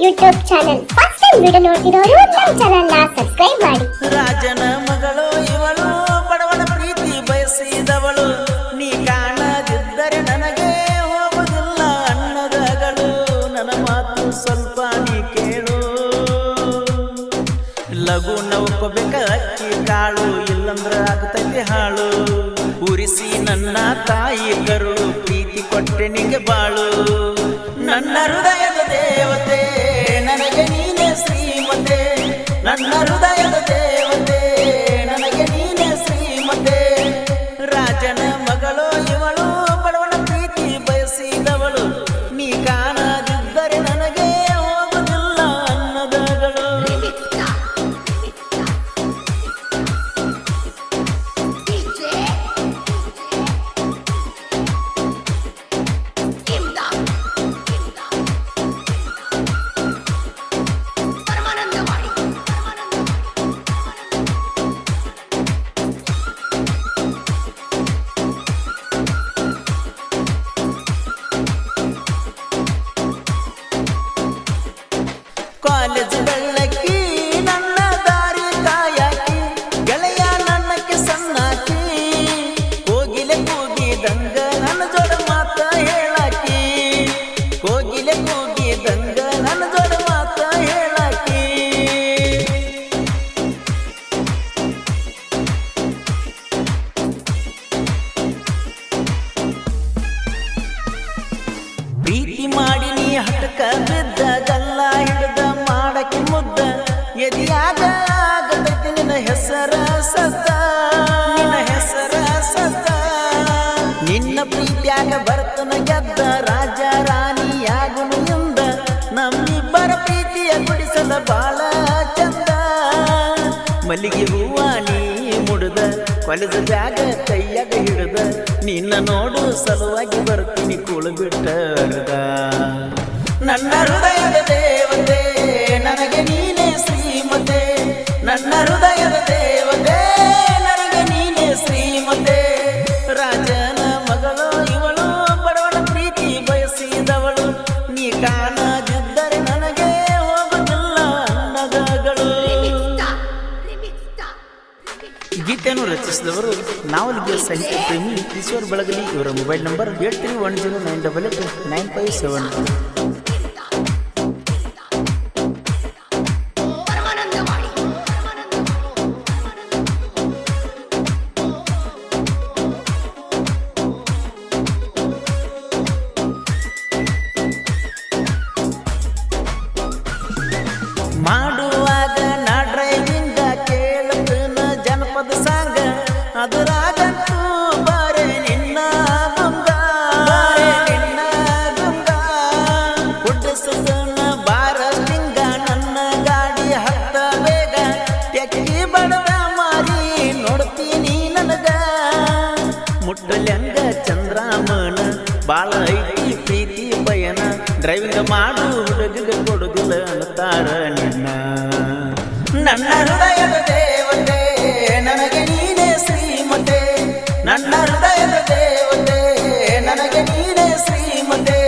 YouTube channel. First time video ನೋಡ್ತಿರೋರು ನಮ್ಮ channel ನ ಸಬ್ಸ್ಕ್ರೈಬ್ ಮಾಡಿ. ರಾಜನ ಮಗಳು ಇವಳು, ಬಡವನ ಪ್ರೀತಿ ಬಯಸಿದವಳು, ನೀ ಕಾಣದಿದ್ದರೆ ನನಗೆ ಹೋಗುವುದಿಲ್ಲ ಅನ್ನದಗಳು. ನನ್ನ ಮಾತು ಸ್ವಲ್ಪ ನೀ ಕೇಳು, ಲಘುನ ಒಪ್ಪಬೇಕ ಅಕ್ಕಿ ಕಾಳು, ಇಲ್ಲಂದ್ರ ಆಗುತ್ತೈತಿ ಹಾಳು. ಉರಿಸಿ ನನ್ನ ತಾಯಿ ಕರುಳು, ಪ್ರೀತಿ ಕೊಟ್ಟೆ ನಿಂಗೆ ಬಾಳು. ನನ್ನ ಹೃದಯದ ದೇವತೆ ನನಗೆ ನೀನೇ ಶ್ರೀಮತೆ, ನನ್ನ ಹೃದಯದ ದೇವತೆ ನನಗೆ ನೀನೇ ಶ್ರೀಮತೆ. ರಾಜನ ಮಗಳು ಇವಳು, ಬಡವನ ಪ್ರೀತಿ ಬಯಸಿದವಳು, ನೀ ಕಾಣದಿದ್ದರೆ ನನಗೆ ಹೋಗುವುದಿಲ್ಲ ಅನ್ನದಗಳು. ಕಾಲೇಜ್ ಬೆಳ್ಳಕ್ಕಿ ನನ್ನ ದಾರಿ ಕಾಯಾಕಿ, ಗೆಳೆಯ ನನ್ನಕ್ಕೆ ಸಣ್ಣಾಕಿ, ಕೋಗಿಲೆ ಕೂಗಿದಂಗ ನನ್ನ ಜೋಡ ಮಾತ ಹೇಳಾಕಿ, ಕೋಗಿಲೆ ಕೂಗಿದಂಗ ನನ್ನ ಜೋಡ ಮಾತ ಹೇಳಾಕಿ. ಪ್ರೀತಿ ಮಾಡಿ ನೀ ಹಟಕ ಬಿದ್ದ, ಗಲ್ಲ ಹಿಡ್ದ ಮಾಡಕ್ಕೆ ಮುದ್ದ, ಎದಿಯಾಗ ಆಗತೈತಿ ನಿನ್ನ ಹೆಸರ ಸತ್ತ, ನಿನ್ನ ಹೆಸರ ಸತ್ತ. ನಿನ್ನ ಪ್ರೀತಿಯಾಗ ಬರ್ತನ ಗೆದ್ದ, ರಾಜ ರಾಣಿಯಾಗುನು ಎಂದ, ನಮ್ಮಿಬ್ಬರ ಪ್ರೀತಿಯ ಗುಡಿಸಲ ಬಾಳ ಚಂದ. ಮಲ್ಲಿಗೆ ಹೂವ ನೀ ಮುಡ್ದ, ಕೊಲೆದ ಜಾಗ ಕೈಯಾಗ ಹಿಡ್ದ, ನಿನ್ನ ನೋಡು ಸಲುವಾಗಿ ಬರ್ತೀನಿ ಕೂಳು ಬಿಟ್ಟ. ನನ್ನ ಹೃದಯದ ದೇವತೆ ನನಗೆ ನೀನೇ ಶ್ರೀಮತೆ, ನನ್ನ ಹೃದಯದ ದೇವತೆ ನನಗೆ ನೀನೇ ಶ್ರೀಮತೆ. ರಾಜನ ಮಗಳು ಇವಳು, ಬಡವನ ಪ್ರೀತಿ ಬಯಸಿದವಳು, ನೀ ಕಾಣದಿದ್ದರೆ ನನಗೆ ಹೋಗುವುದಿಲ್ಲ ಅನ್ನದಗಳು. ಗೀತೆಯನ್ನು ರಚಿಸಿದವರು ನಾವಲ್ಗೆ ಸಾಹಿತ್ಯ ಪ್ರೇಮಿ ಈಶ್ವರ್ ಬೆಳಗಲಿ. ಇವರ ಮೊಬೈಲ್ ನಂಬರ್ 8310988957. ಮಾಡುವಾಗ ನಾ ಡ್ರೈವಿಂಗ ಕೇಳತನ ಜನಪದ ಸಾಂಗ, ಅದರಾಗಂತೂ ಬಾರೆ ನಿನ್ನ ಗುಂಗ, ನಿನ್ನ ಗುಂಗ. ಕುಡ್ಡಿಸನ ಬಾರಲಿಂಗ ನನ್ನ ಗಾಡಿ ಹತ್ತ ಬೇಗ, ತೆಕ್ಕಿ ಬಡದ ಮಾರಿ ನೋಡ್ತೀನಿ ನನಗ. ಮುಟ್ಟಲ್ಯಂಗ ಚಂದ್ರಾಮನ ಬಾಳ ಐತಿ ಪ್ರೀತಿ ಬಯನ, ಡ್ರೈವಿಂಗ್ ಮಾಡು ಹುಡುಗಿಗೆ ಕೊಡುದಿಲ್ಲ ಅಂತಾರ ನಿನ್ನ. ನನ್ನ ಹೃದಯದ ದೇವತೆ ನನಗೆ ನೀನೇ ಶ್ರೀಮತೆ, ನನ್ನ ಹೃದಯದ ದೇವತೆ ನನಗೆ ನೀನೇ ಶ್ರೀಮತೆ.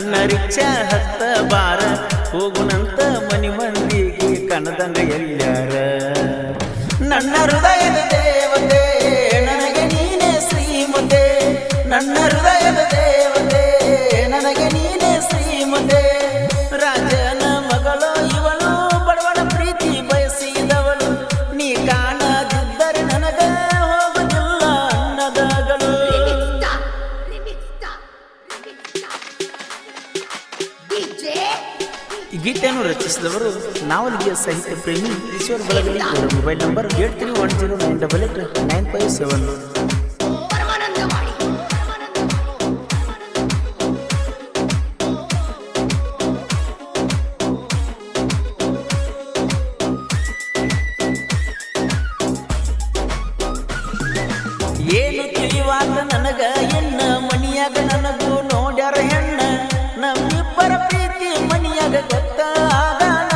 ನನ್ನ ರಿಕ್ಷಾ ಹತ್ತ ಬಾರ ಹೋಗುನಂತ ಮನಿ ಮಂದಿಗೆ ಕನದಂಗ ಎಲ್ಲಾರ ನನ್ನ ಹೃದಯದ ದೇವತೆ ನನಗೆ ನೀನೇ ಶ್ರೀಮತೆ ನನ್ನ ಹೃದಯದ ದೇವತೆ ನನಗೆ ನೀನೇ ಶ್ರೀಮತೆ ರಾಜನ ಮಗಳು ಇವಳು ಬಡವಳ ಪ್ರೀತಿ ಬಯಸಿದವಳು ನೀ ಕಾಣದಿದ್ದರೆ ನನಗ ಹೋಗುದಿಲ್ಲ ಅನ್ನದಗಳು ಈ ಗೀತೆಯನ್ನು ರಚಿಸಿದವರು ನಾವಲ್ಗಿಯ ಸಾಹಿತ್ಯ ಪ್ರೇಮಿ ಈಶ್ವರ್ ಬೆಳಗಲಿ. ಇವರ ಮೊಬೈಲ್ ನಂಬರ್ 8310988957. ಏನು ತಿಳಿವಾತ ನನಗ ಎನ್ನ ಮನಿಯಾಗ ನನಗೂ ನೋಡ್ಯಾರ ಹೆಣ್ಣ ನಮ್ಮಿಬ್ಬರ ಪ್ರೀತಿ ಮನಿಯಾಗ ಗೊತ್ತಾಗಣ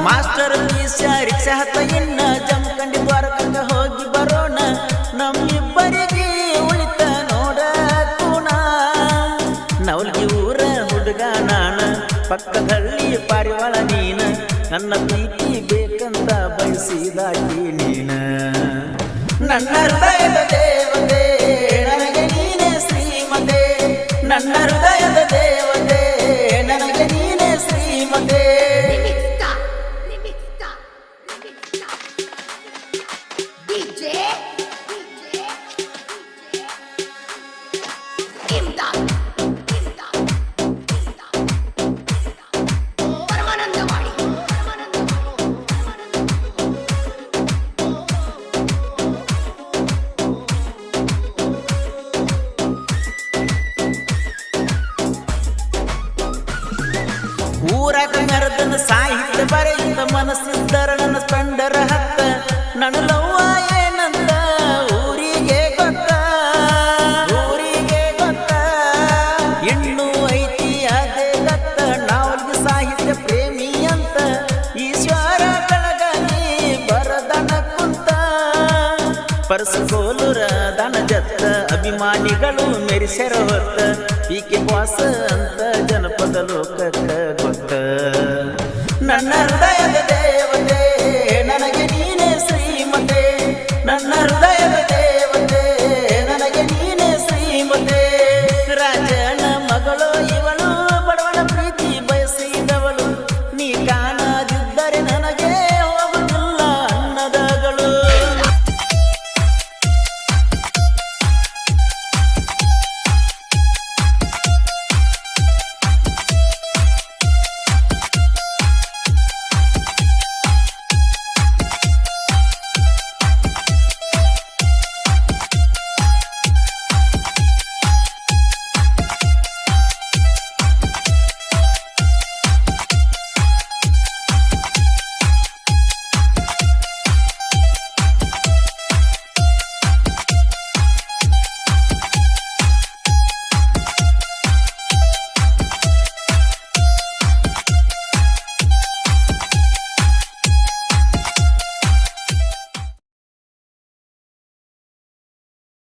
ಮಾಸ್ಟರ್ ರಿಕ್ಷಾ ಹತ್ತ ಇನ್ನ ಜಮಖಂಡಿ ದ್ವಾರಕಂಗ ಹೋಗಿ ಬರೋಣ ನಮ್ಮಿಬ್ಬರಿಗೆ ಉಳಿತ ನೋಡಕೂಣ ನವಲ್ಗಿ ಊರ ಹುಡುಗ ನಾನ ಪಕ್ಕದಲ್ಲಿ ಪಾರಿವಾಳ ನೀನ ನನ್ನ ಪ್ರೀತಿ ಬೇಕಂತ ಬಯಸಿದಾಕಿ ನೀನ ನನ್ನ ಹೃದಯದ ದೇವತೆ ನನಗೆ ನೀನೇ ಶ್ರೀಮತೆ ನನ್ನ ಹೃದಯದ ದೇವತೆ ನನಗೆ ನೀನೇ ಶ್ರೀಮತೆ ಊರಾಗ ಮೆರೆದನ ಸಾಹಿತ್ಯ ಬರೆಯಿಂದ ಮನಸ್ಸಿದ್ದರ ನನ್ನ ಸ್ಪಂಡರ ಹತ್ತ ನನ್ನ ಲವ್ವ ಏನಂತ ಊರಿಗೆ ಗೊತ್ತ ಇನ್ನೂ ಐತಿ ಅದೇ ಗತ್ತ ನಾವಲ್ಗಿ ಸಾಹಿತ್ಯ ಪ್ರೇಮಿ ಅಂತ ಈಶ್ವರ ಬೆಳಗಲಿ ಬರದನ ಕುಂತ ಪರಸಗೋಲುರ ದನ ಜತ್ತ ಅಭಿಮಾನಿಗಳು ಮೆರಿಸೆರ ಹೊತ್ತ ಈಕೆ ಬಾಸ ಅಂತ ಜನಪದ ಲೋಕಕ್ಕ ಗೊತ್ತ ನನ್ನ ಹೃದಯದ ದೇವತೆ ನನಗೆ ನೀನೇ ಶ್ರೀಮತೆ ನನ್ನ ಹೃದಯ